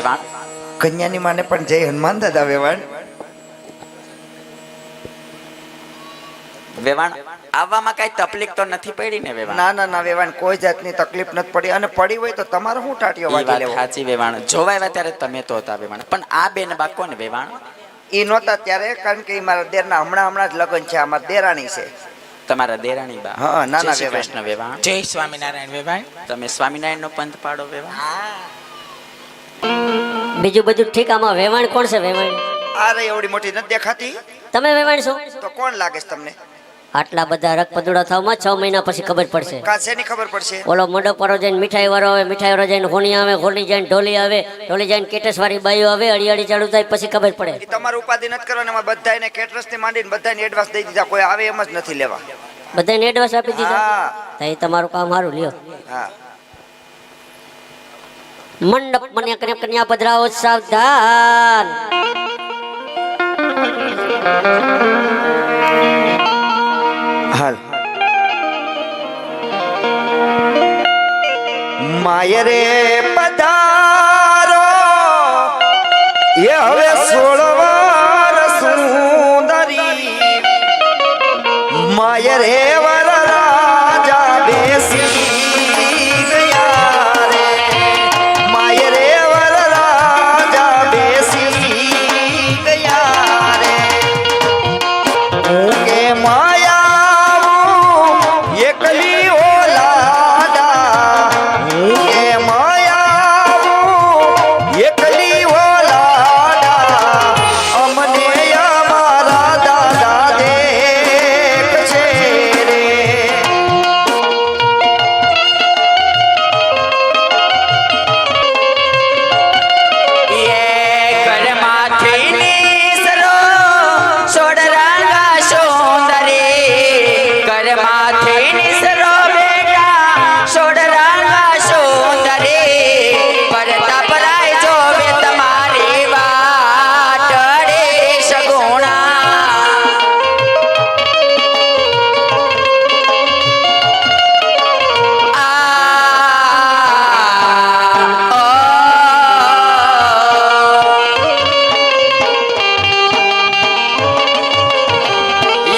વેવાણ. કન્યાની માને પણ જય હનુમાન દાદા વેવાણ. વેવાણ આવવામાં કઈ તકલીફ તો નથી પડી ને વેવાણ? ના ના ના વેવાણ, કોઈ જાતની તકલીફ નથી પડી, અને પડી હોય તો તમારે શું ટાટીઓ ઈ વાગી વાત લેવો? સાચી વેવાણ. જોવા આવ્યા ત્યારે તમે તો હતા વેવાણ, પણ આ બેન બા કોણ વેવાણ? ઈ નહોતા ત્યારે, કારણ કે ઈ મારા દેરના હમણાં જ લગ્ન છે. આમાં દેરાણી છે. તમારા દેરાણી બા. હા, નાના જય શ્રી વેવાણ. કૃષ્ણ વેવાણ. જય સ્વામિનારાયણ વેવાણ. તમે સ્વામિનારાયણ નો પંથ પાડો વેવાણ? બીજું બધું ઠીક, આમાં વેવાણ કોણ છે? વેવાણ અરે એવડી મોટી નથી દેખાતી. તમે વેવાણ છો? તો કોણ લાગે છે તમને? આટલા બધા રક પદુડા થવામાં 6 મહિના પછી ખબર પડશે. કાશેની ખબર પડશે? ઓલો મોઢો પરો જઈને મીઠાઈ વાળો આવે, મીઠાઈ વાળો જઈને હોણી આવે, હોણી જઈને ઢોલી આવે, ઢોલી જઈને કેટસ વાળી બાઈઓ આવે, અડિયાળી ચાલુ થાય પછી ખબર પડે. ઈ તમારું ઉપાધિ નથી કરવાનું. એમાં બધાને કેટરસ થી માંડીને બધાને એડવાન્સ દઈ દીધા. કોઈ આવે એમ જ નથી લેવા. બધાને એડવાન્સ આપી દીધા. હા તો એ તમારું કામ સારું લ્યો. હા. મંડપ મને કન્યા પધરાવો, સાવધાન. હાલ માયરે પધારો એ હવે 16 વાર સુંદરી માયરે વર રાજા બેસી ગયા રે માયરે વર રાજા બેસી ગયા રે હું કે માયા એકલી ઓલાડા હું કે માયા એકલી ઓલાડા અમને અમારા દાદા દેખ છે રે ઘરમાંથી નીસરો સોડરાંગા સુંદરી, ઘરમાંથી નીસરો બેટા સોડરાંગા સુંદરી, પરતા પરાય જોવે તમારી વાટડે સગુણા.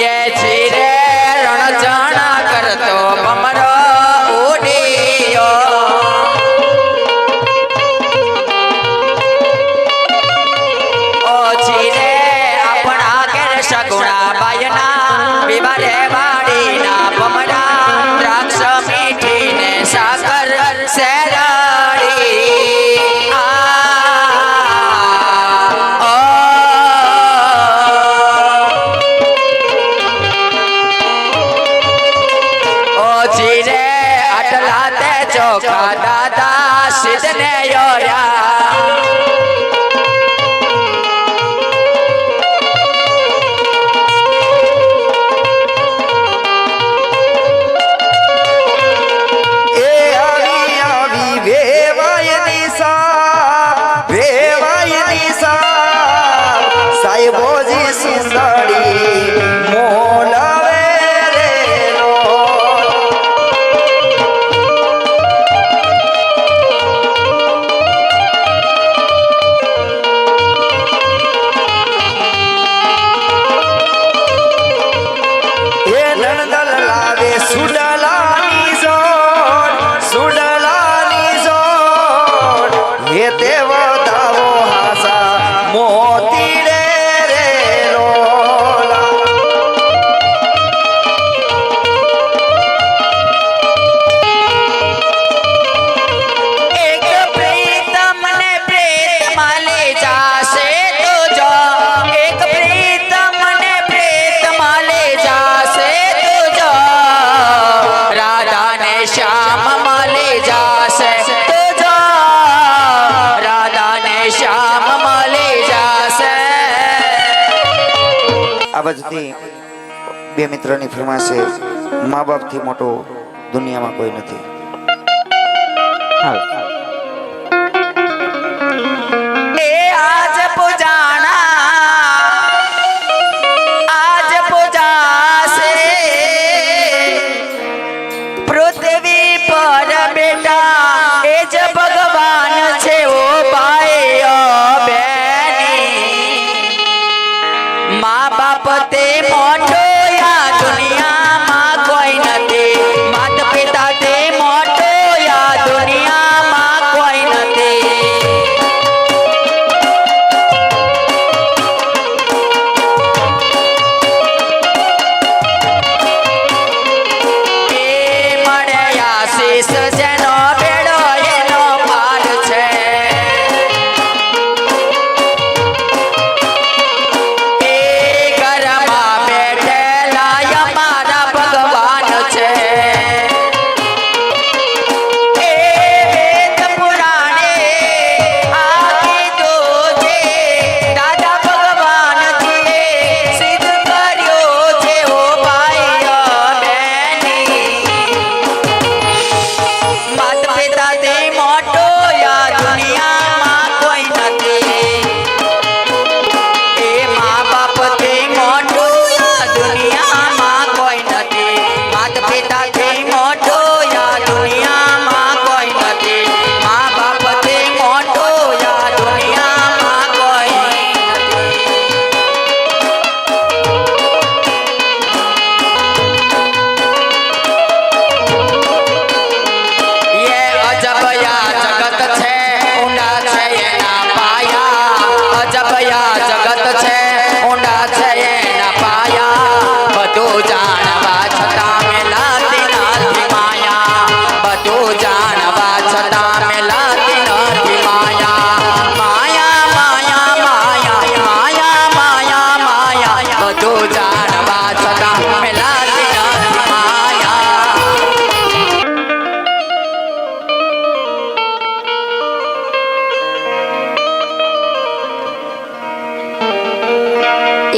ये छीरे रणजाना करतो भमरो उडियो, ओ छीरे अपना केर सगुणा बायना विवारे वाड़ीना भमरा, द्राक्ष मीठी ने साकर सेराड़ी. જીરે આટલા તે ચોખા દાદા સિદ્ધને યોર્યા. એ આવી આવી વેવાયની સા વેવાયની સા સાહેબોજી સુંદરી મોલાવે રે લોલ. એ નણદલ લાવે સુડલાની જોડ સુડલાની જોડ હે તે વધાવો હાસા મોતી રે લોલા. એક પ્રીતમ ને પ્રેતમાં લઈ જાશે તો જો, એક પ્રીતમ ને પ્રેતમાં લઈ જાશે તો જો, રાધા ને શ્યામ લઈ જાશે તો જો, રાધા ને શ્યામ લઈ જાશે. આ બાજુથી બે મિત્રોની ફરમાશ છે. મા બાપથી મોટો દુનિયામાં કોઈ નથી. એ આજ પૂજાણા આજ પૂજાશે પૃથ્વી પર બેટા, એ જ ભગવાન છે ઓ ભાઈ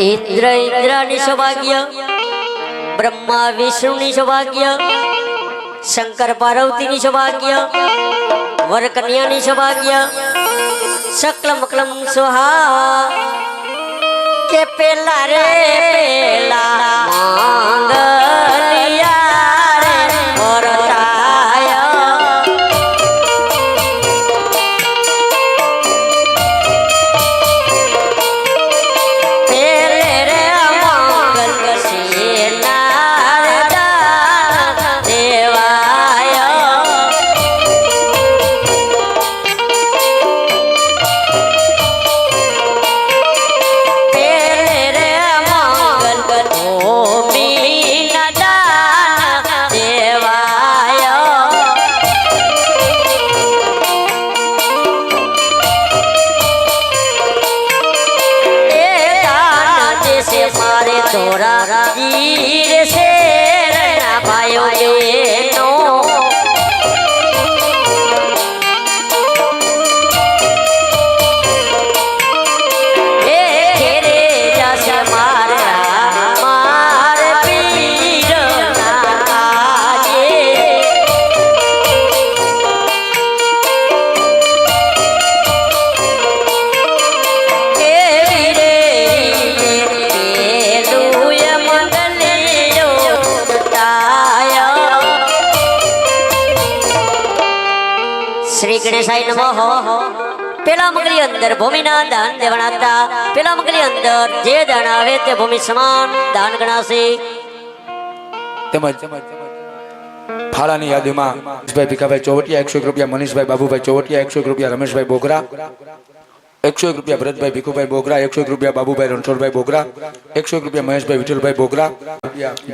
ઇન્દ્ર ઇન્દ્રની સૌભાગ્ય, બ્રહ્મા વિષ્ણુની સૌભાગ્ય, શંકર પાર્વતીની સૌભાગ્ય, વર કન્યાની સૌભાગ્ય, સકલમ કલમ સુહા કે પેલા રે પેલા માંગલિયા રે વરતાય પેલે રે મંગલ સેના દેવાય તોરા વીર શેરના ભાઈઓ બહેનો એ ઘેરે જશે મારા માર પીરના આજે શ્રી ગણેશાય નમઃ. પેલા મંગલી અંદર ભૂમિના દાન દેવણાતા, પેલા મંગલી અંદર જે દાન આવે તે ભૂમિ સમાન દાન ગણાશે. તેમજ ફાળાની યાદીમાં મનીષભાઈ ભીખાભાઈ ચોવટિયા 101 રૂપિયા, મનીષભાઈ બાબુભાઈ ચોવટિયા 101 રૂપિયા, રમેશભાઈ બોગરા 101 રૂપિયા, ભરતભાઈ ભીખુભાઈ બોગરા 101 રૂપિયા, બાબુભાઈ રણછોડભાઈ બોગરા 101 રૂપિયા, મહેશભાઈ વિઠ્ઠલભાઈ બોગરા,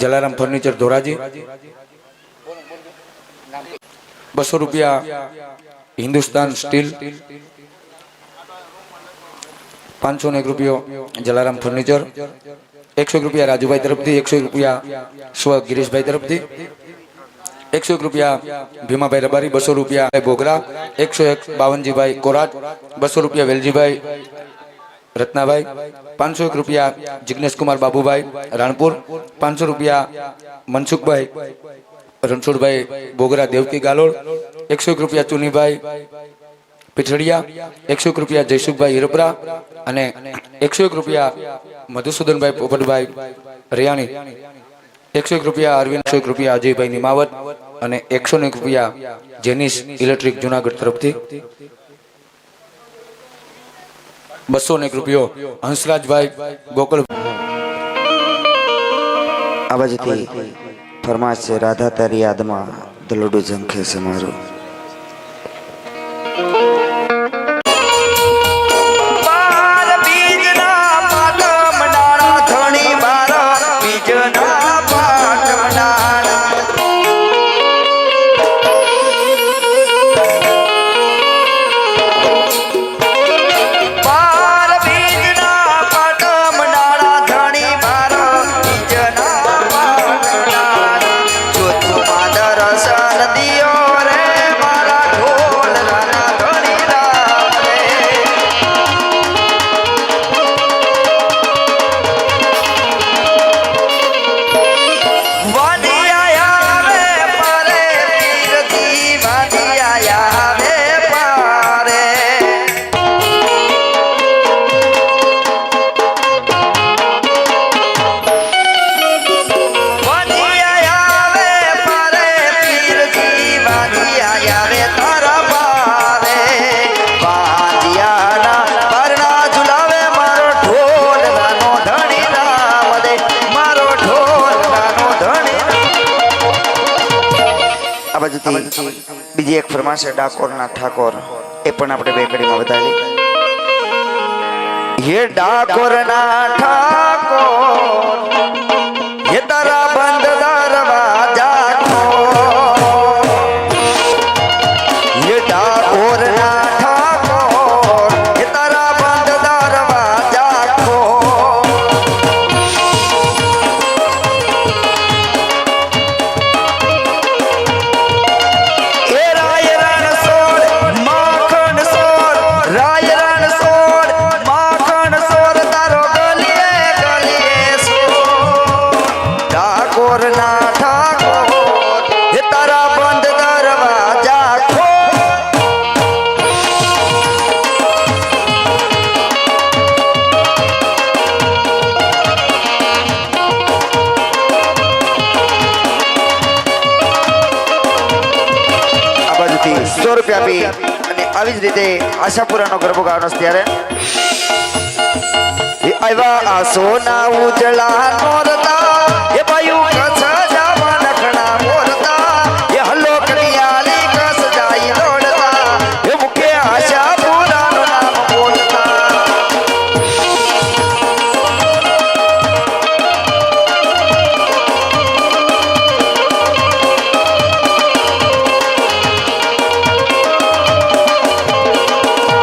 જલારામ ફર્નિચર ધોરાજી 200 રૂપિયા, હિન્દુસ્તાન સ્ટીલ 501 રૂપિયો, જલારામ ફર્નિચર 101 રૂપિયા રાજુભાઈ તરફથી, 101 રૂપિયા સ્વ ગિરીશભાઈ તરફથી, 101 રૂપિયા ભીમાભાઈ રબારી, 200 રૂપિયા બોગરા, 101 બાવનજીભાઈ કોરાટ, 200 રૂપિયા વેલજીભાઈ રત્નાભાઈ, 501 રૂપિયા જિગ્નેશકુમાર બાબુભાઈ રાણપુર, 500 રૂપિયા મનસુખભાઈ રણછોડભાઈ બોગરા દેવકી ગાલોડ, 101 રૂપિયા ચુનીભાઈ પીઠડિયા, 101 રૂપિયા જયસુખભાઈ હિરપરા અને 101 રૂપિયા મધુસૂદનભાઈ પોપટભાઈ રિયાણી, 101 રૂપિયા અરવિંદ, 101 રૂપિયા અજયભાઈ નિમાવત અને 101 રૂપિયા જેનિસ ઇલેક્ટ્રિક જુનાગઢ તરફથી, 201 રૂપિયો હંસરાજભાઈ ગોકળ. આ બાજુથી ફરમાશ છે રાધા તારી યાદમાં દલોડું ઝંખે છે મારું. બીજી એક ફરમાશ છે ડાકોરના ઠાકોર, એ પણ આપણે બે કડીમાં બતાવી. હે ડાકોરના ઠાકોર હે તારા બંધ દરવાજા ખોલ, હે ડાકોરના ઠાકોર હે તારા બંધ દરવાજા ખોલ. રાય રણ સોર માખણ સોર તારો ગલીએ ગલીએ રૂપિયા આપી અને આવી જ રીતે આશાપુરાનો ગરબો ગાવાનો છે ત્યારે એ આવ્યા આ સોના ઉજળા નોરતા એ ભાયું કચ્છ જાવા નખણા મોરતા એ હલો કડિયાલી કસ જાય દોડતા એ મુખે આશાપુરાનું નામ બોલતા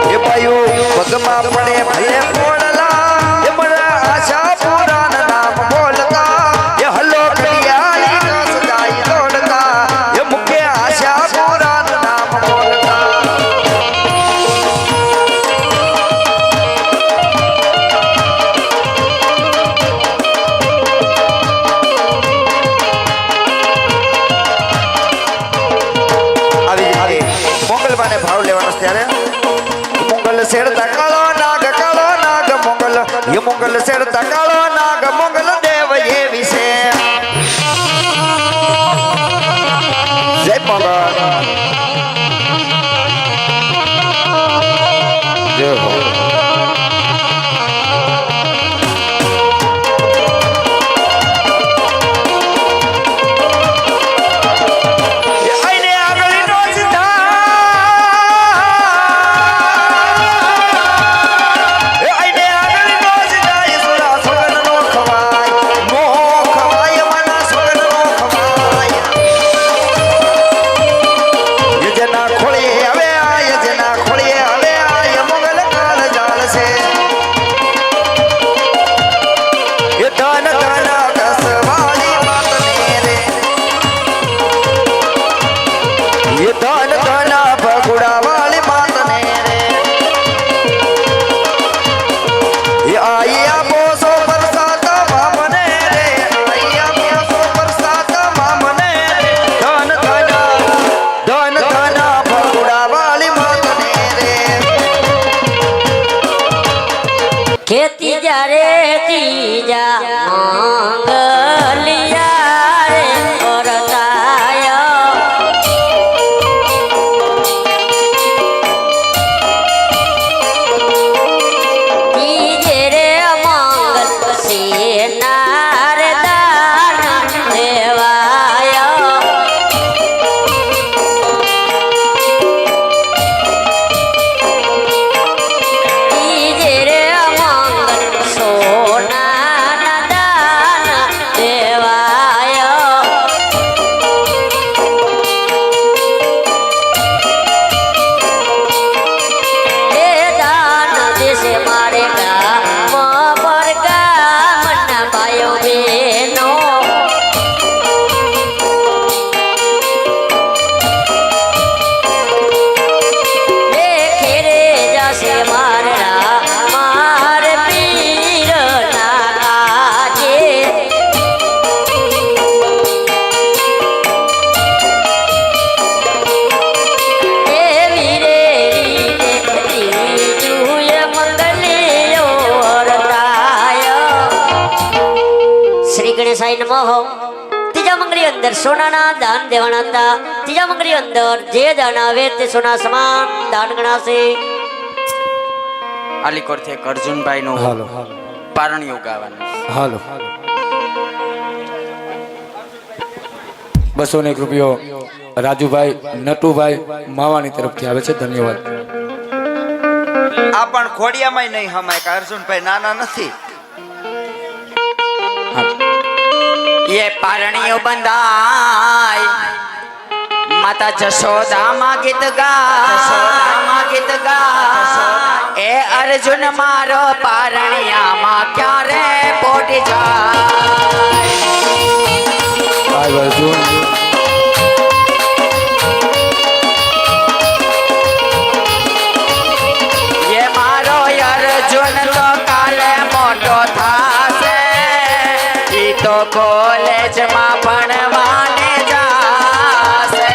એ ભાયું પગમાં પડે ભલે પોડલા એ મને આશાપુરાનું નામ બોલતા એ હલો કડિયાલી કસ જાય દોડતા એ મુખે આશાપુરાનું નામ બોલતા આવી રીતે મોગલબાને ભાવ લેવાનો છે ત્યારે મોગલ શેરતા કાળો નાગ મોગલ એ મોગલ શેરતા કાળો નાગ મોગલ દેવ એ વિશે જય મોગલ જય હો ખેતી જ્યારે તીજા મંગલિયા રે કરતાય તીજે રે મંગલ સેનાર દાન દેવાય તીજે રે સોના દાન દેવાય એ દાન દેશે મારે ગામ પર ગામના ભાઈઓ બહેનો એ ખેરે જશે મારા માર પીર ના કાજે એ વીરે રીતે ત્રીજુય મંગલિયો વરતાય શ્રી ગણેશાય નમઃ ત્રીજા મંગળી અંદર સોનાના દાન દેવાના હતા ત્રીજા મંગળી અંદર જે દાન આવે તે સોના સમાન દાન ગણાશે આલીકોરથી એક અર્જુનભાઈનું હાલો પારણિયું ગાવાનું હાલો 201 રૂપિયો રાજુભાઈ નટુભાઈ માવાની તરફથી આવે છે ધન્યવાદ આ પણ ખોડિયામાં નહીં હમાય કે અર્જુનભાઈ નાના નથી એ પારણિયું બંધાય માતા જશોદામાં ગીત ગા એ અર્જુન મારો પારણિયામાં ક્યારે પોટી જાય અર્જુન એ મારો અર્જુન તો કાલે મોટો થાશે ઈ તો કોલેજમાં ભણવાને જાશે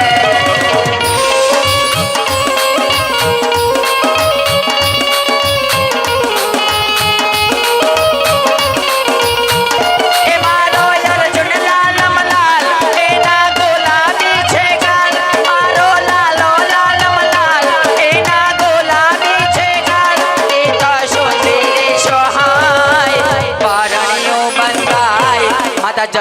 એ મારો અર્જુન લાલ મલાલ એના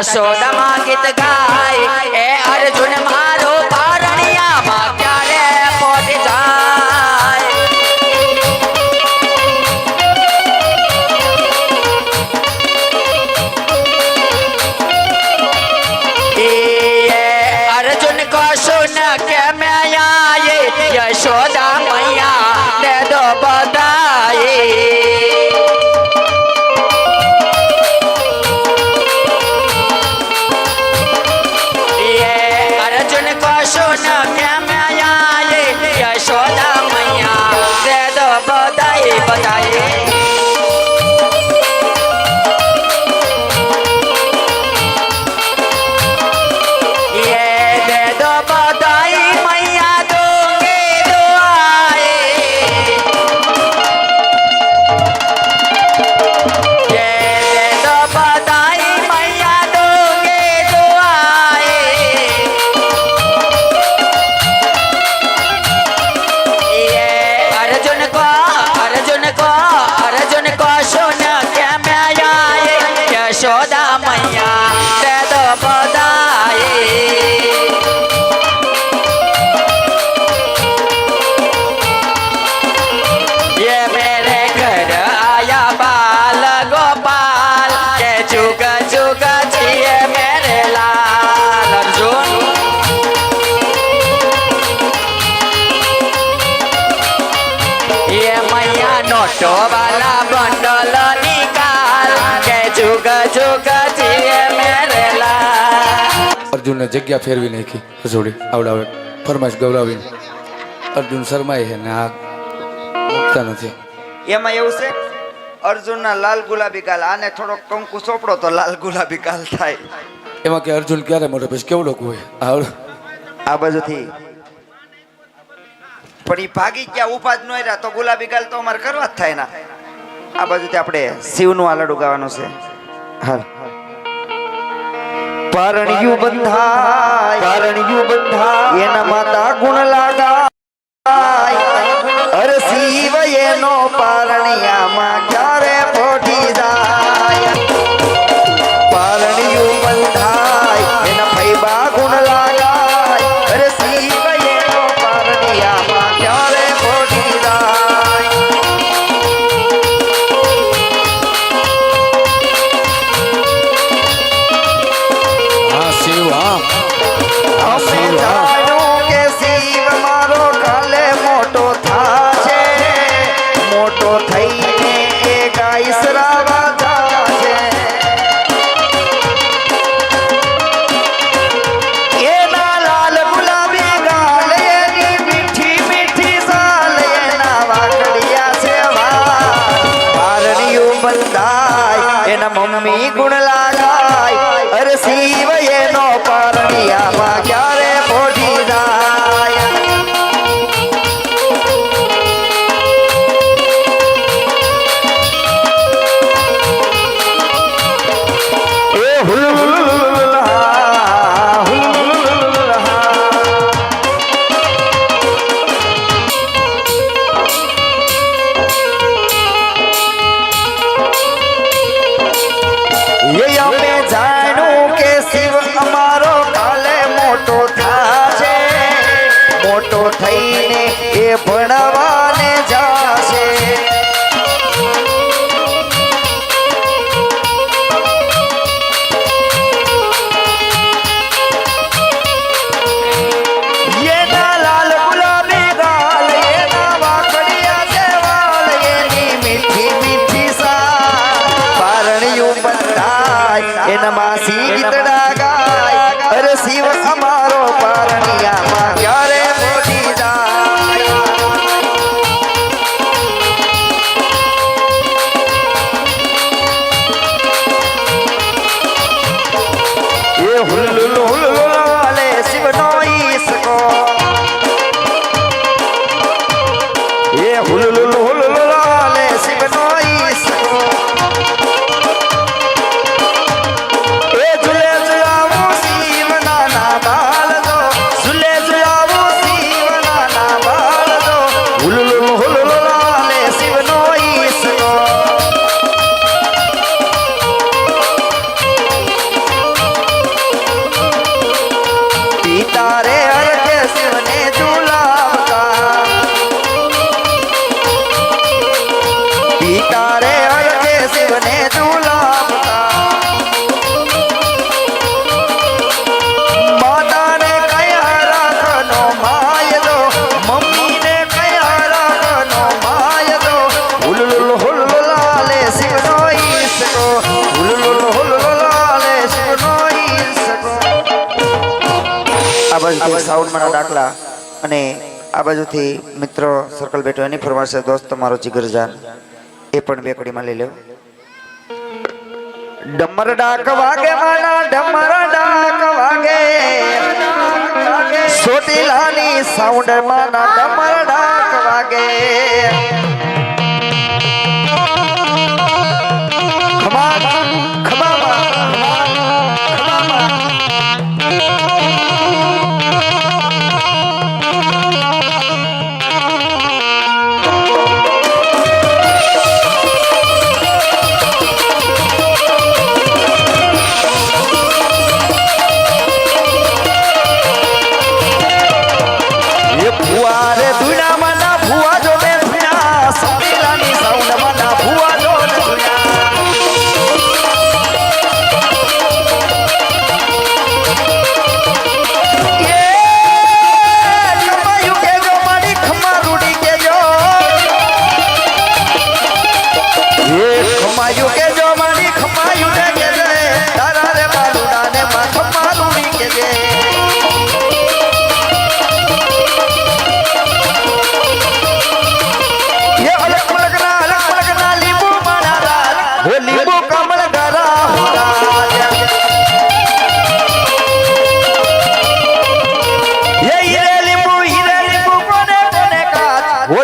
જશોદામાં ગીત ગાય એ અર્જુન મારો પારણિયામાં ક્યારે પહોંચી જાય એ અર્જુન કો સુન કે મેં આયે યશોદા મૈયા દે દો બધાઈ अर्जुन को सुन के मैं आए यशोदा मैया दे दो बधाई बधाई ये दे दो बधाई मैया दूंगी दुआएं ये दे दो बधाई मैया दूंगी दुआएं अर्जुन को सुन के मैं आए यशोदा मैया दे दो बधाई ये मेरे घर आया बाल गोपाल के जुग जुग जिए मेरे लाल अर्जुन ये मैया नोटो वाला बंडल निकाल के जुग जुग जिए मेरे लाल અર્જુનને જગ્યા ફેરવી નાખી હસોડી આવડાવે ફરમાઈશ ગૌરાવીને અર્જુન શરમાય છે ને આ મુકતા નથી એમાં એવું છે અર્જુનના લાલ ગુલાબી ગાલ આને થોડોક કંકુ ચોપડો તો લાલ ગુલાબી ગાલ થાય એમાં કે અર્જુન ક્યારે મોટો પછી કેવડો હોય આવડો આ બાજુથી પણ ઈ ભાગી ગયા ઉભા જ ન રહ્યા તો ગુલાબી ગાલ તો અમારે કરવા જ થાય ના આ બાજુથી આપણે શિવનું આલડું ગાવાનું છે હાલ પરણિયું બંધાય એના માતા ગુણ લાગાય અરે શિવ એનો પારણિયામાં ક્યારે પોઢી જાય પારણિયું બંધાય એના ફૈબા ગુણ લાગાય અરે શિવ એનો પારણિયામાં ક્યારે પોઢી જાય હા શિવ હા અમે જાણ્યું કે શિવ મારો કાલે મોટો થાશે મોટો થઈને એ ગાયસરાવા જાશે એના લાલ ગુલાબી ગાલ એની મીઠી મીઠી સાલ એના વાકડિયા છે પારણિયું બંધાય એના મમ્મી ગુણ લાગાય અરે શિવ એનો પારણિયામાં ક્યારે પોઢી જાય એ હુલ્લુલ્લુલ્લા, હુલ્લુલ્લુલ્લા. એ અમે જાણ્યું કે શિવ અમારો કાલે મોટો થાશે મોટો થઈને એ ભણવાને જાશે એના લાલ ગુલાબી ગાલ એના વાકડિયા છે વાલ એની મીઠી મીઠી સાલ પારણિયું બંધાય એના માસી ગીતડા ગાય અરે શિવ અમારો પારણિયામાં ક્યારે પોઢી જાય એ હુલ્લુલ હુલ્લુલ શિવનો ઈસકો એ હુલ્લુલ હુલ્લુલ શિવનો ઈસકો એ તારે અલગે શિવને ઝુલાવતા માતાને કયા રાખનો માયદો મમ્મીને કયા રાખનો માયદો હુલુલ હુલુલાલે શિવનો ઈસકો હુલુલ હુલુલાલે શિવનો ઈસકો આ બાજુથી સાઉન્ડમાંના દાખલા અને આ બાજુથી મિત્રો સર્કલ બેઠો એની ફરમાશ છે દોસ્ત મારો જીગરજાન એ પણ બે કડીમાં લઈ લેવ ડમર ડાક વાગે માના ડમર ડાક વાગે સોટીલાની સાઉન્ડ માના ડમર ડાક વાગે ખમા ખમા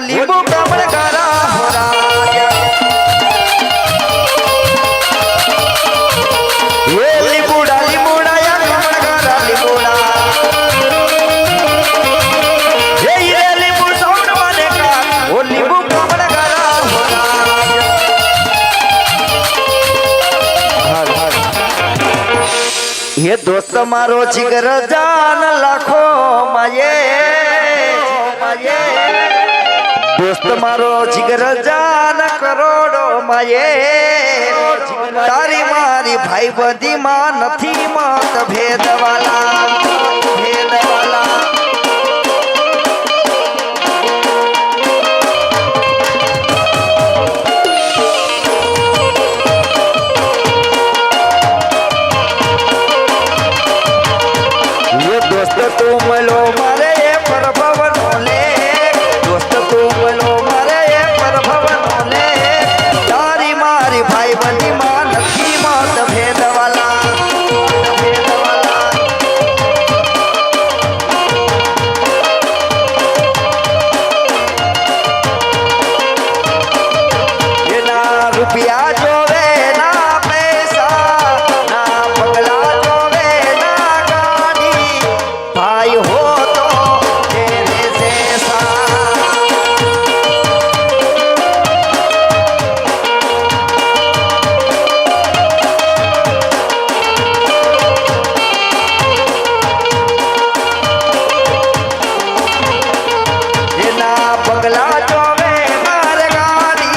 લીંબુ કમળ કરા એ લીંબુડા લીંબુડા યા કમળ કરા લીંબુડા એ લીંબુ સૌડ મને કા ઓ લીંબુ કમળ કરા ये दोस्त मारो जिगर जान लाखो माये दोस्त मारो जिगर जान करोड़ो माये तारी मारी भाई बंदी मां नथी मत भेद वाला ये दोस्त तुम लो मारे प्रभव ले दोस्त तुम लो मारे प्रभव ले तारी मारी भाई बंदी मां नथी मत भेद वाला ये ना रुपया जोवे ना पैसा ना बंगला जोवे ना गाड़ी भाई हो तो तेरे जैसा ये ना बंगला जोवे मार गाड़ी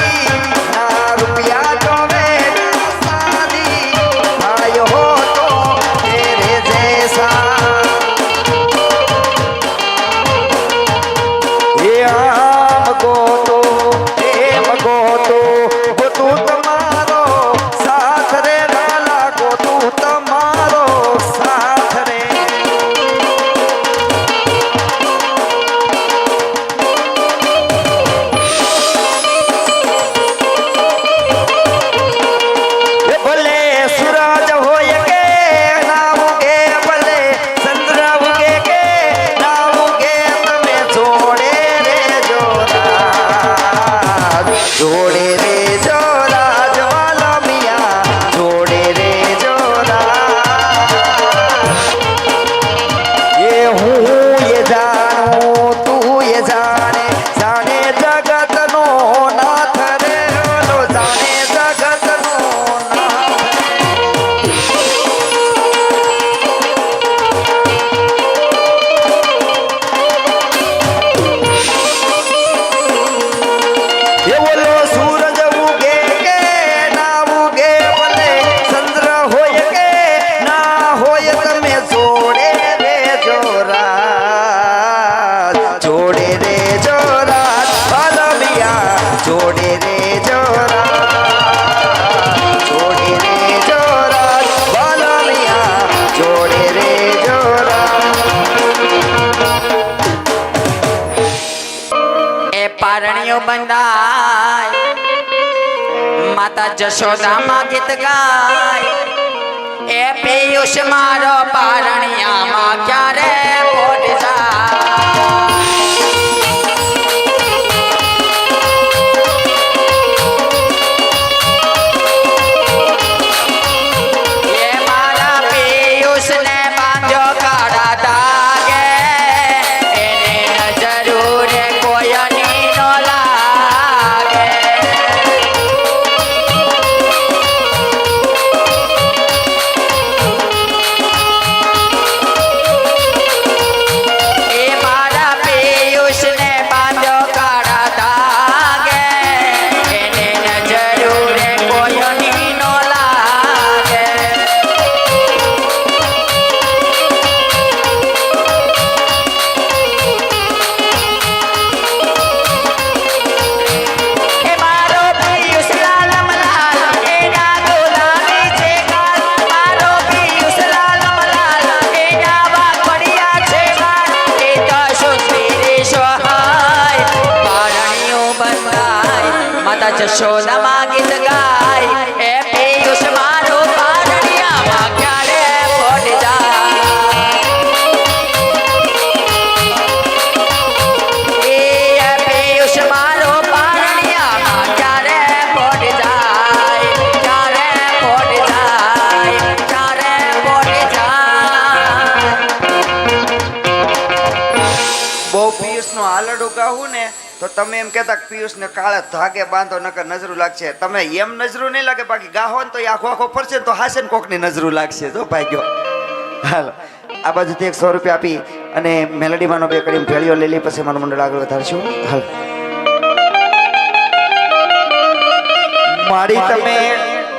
ना रुपया जोवे ना शादी भाई हो तो तेरे जैसा ये आम को तो प्रेम को तो तू तुम्हारो साथ रे लाला को तू तुम्हारो साथ रे ये भले सूरज होय के नाम के भले चंद्र उगे के नाम के तमे जोड़े रे जोड़ा ज्वाला मिया जोड़े रे जोड़ा ये हूँ ये जानू तू ये जाने जाने जगत नो नाथ रे लो जाने जगत नो नाथ ये बोलो सूरज બંધાય માતા જશોદામાં ગીત ગાય એ પિયુષ મારો પારણિયામાં ક્યારે પોટ જાય એ મારા પિયુષને બાંધ્યો કાળા ધાગે એને જરૂર કોઈની નો લાગે એ મારા પિયુષને બાંધ્યો કાળા ધાગે એને જરૂર કોઈની નો લાગે એ મારો પિયુષ લાલમ લાલ એના ગોલાની છે ગાલ મારો પિયુષ લાલમ લાલ એના વાઘડિયા છે ગાલ એ તો સુંદરી સહાય પારણિયું બંધાય માતા જશોદામાં ગીત ગાય એ પિયુષ મારો પારણિયામાં ક્યારે પોટ જાય એ પિયુષ મારો પારણિયામાં ક્યારે પોટ જાય ક્યારે પોટ જાય ક્યારે પોટ જાય બહુ પિયુષનું હાલડું ગાવું ને તો તમે એમ કહેતા કે પિયુષને કાળા ધાગે બાંધો નકર નજરું લાગશે તમે એમ નજરું નહીં લાગે બાકી ગાહો ને તો એ આખો આખો ફરશે ને તો હાસે ને કોકની નજરું લાગશે જો ભાઈ ગયો હાલો આ બાજુથી 100 રૂપિયા આપી અને મેલેડીમાંનો બે કરી ભેળીઓ લઈ લઈ પછી મારું મંડળ આગળ વધારશું હાલ મારી તમે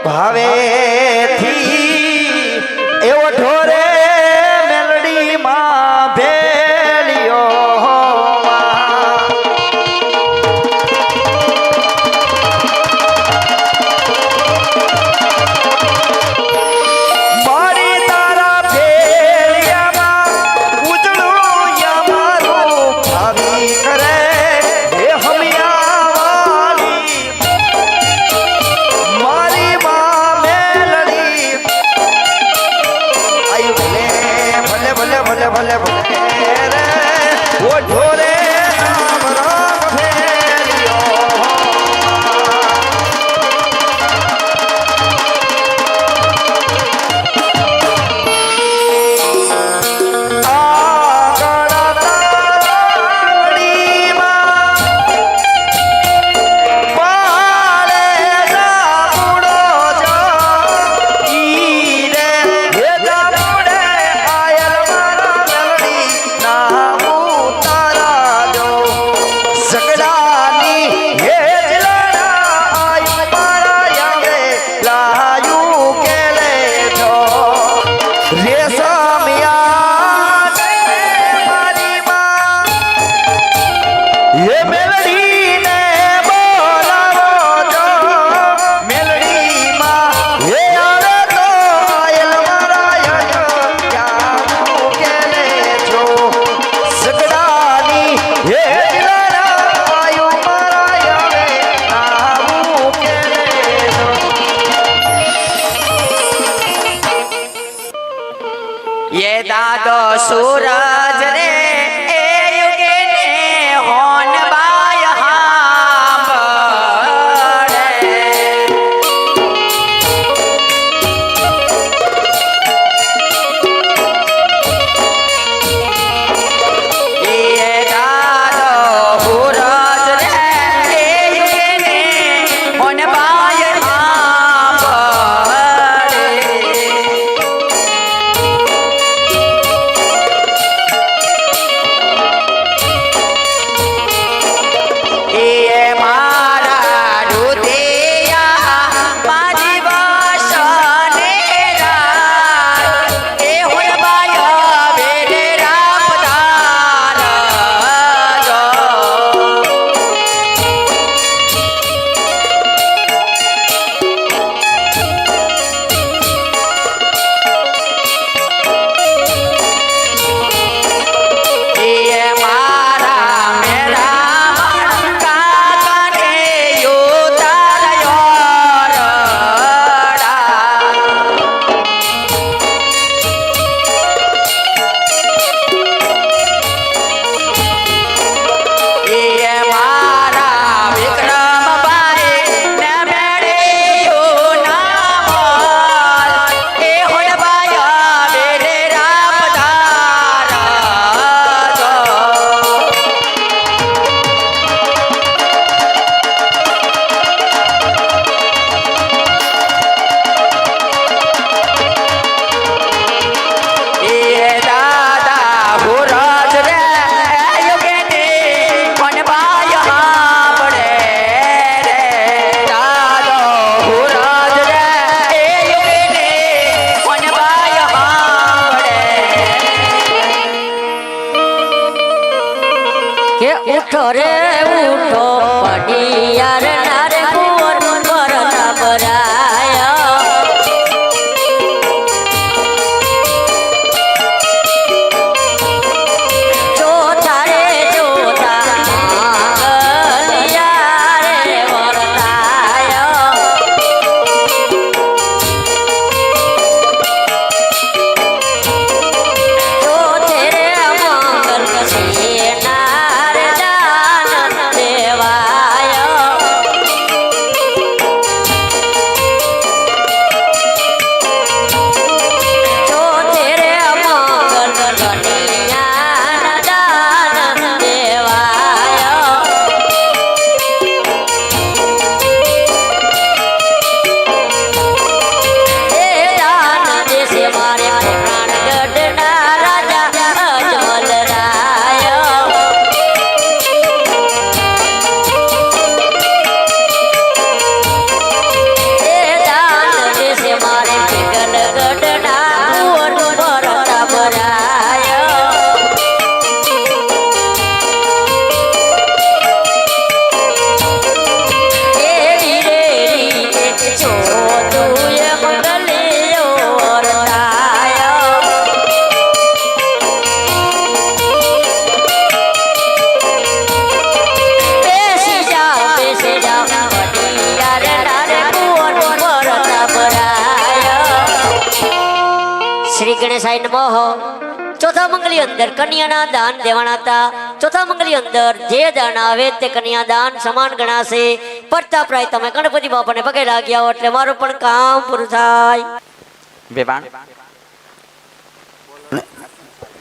ભાવેથી એવો ઢોરે મેલડીમાં ભેળીઓ મારી તારા ભેળિયામાં ઉજળું યામારું આવી કરે હે હમિયાવાળી મારી માં મેલડી આયુ ભલે ભલે ભલે ભલે ભલે ભલે રે ઓ ઢોરે રામ રામ ભેળિયો ये दादो सूरज रे ए युगे ने होन बाय हांबड़े ये दादो सूरज रे ए युगे ने होन बाय हांबड़े ગણેશાય નમઃ ચોથા મંગલી અંદર કન્યાના દાન દેવાના હતા ચોથા મંગલી અંદર જે દાન આવે તે કન્યા દાન સમાન ગણાશે પડતા પ્રાય તમે ગણપતિ બાપાને પગે લાગ્યા હો એટલે મારું પણ કામ પૂરું થાય વેવાણ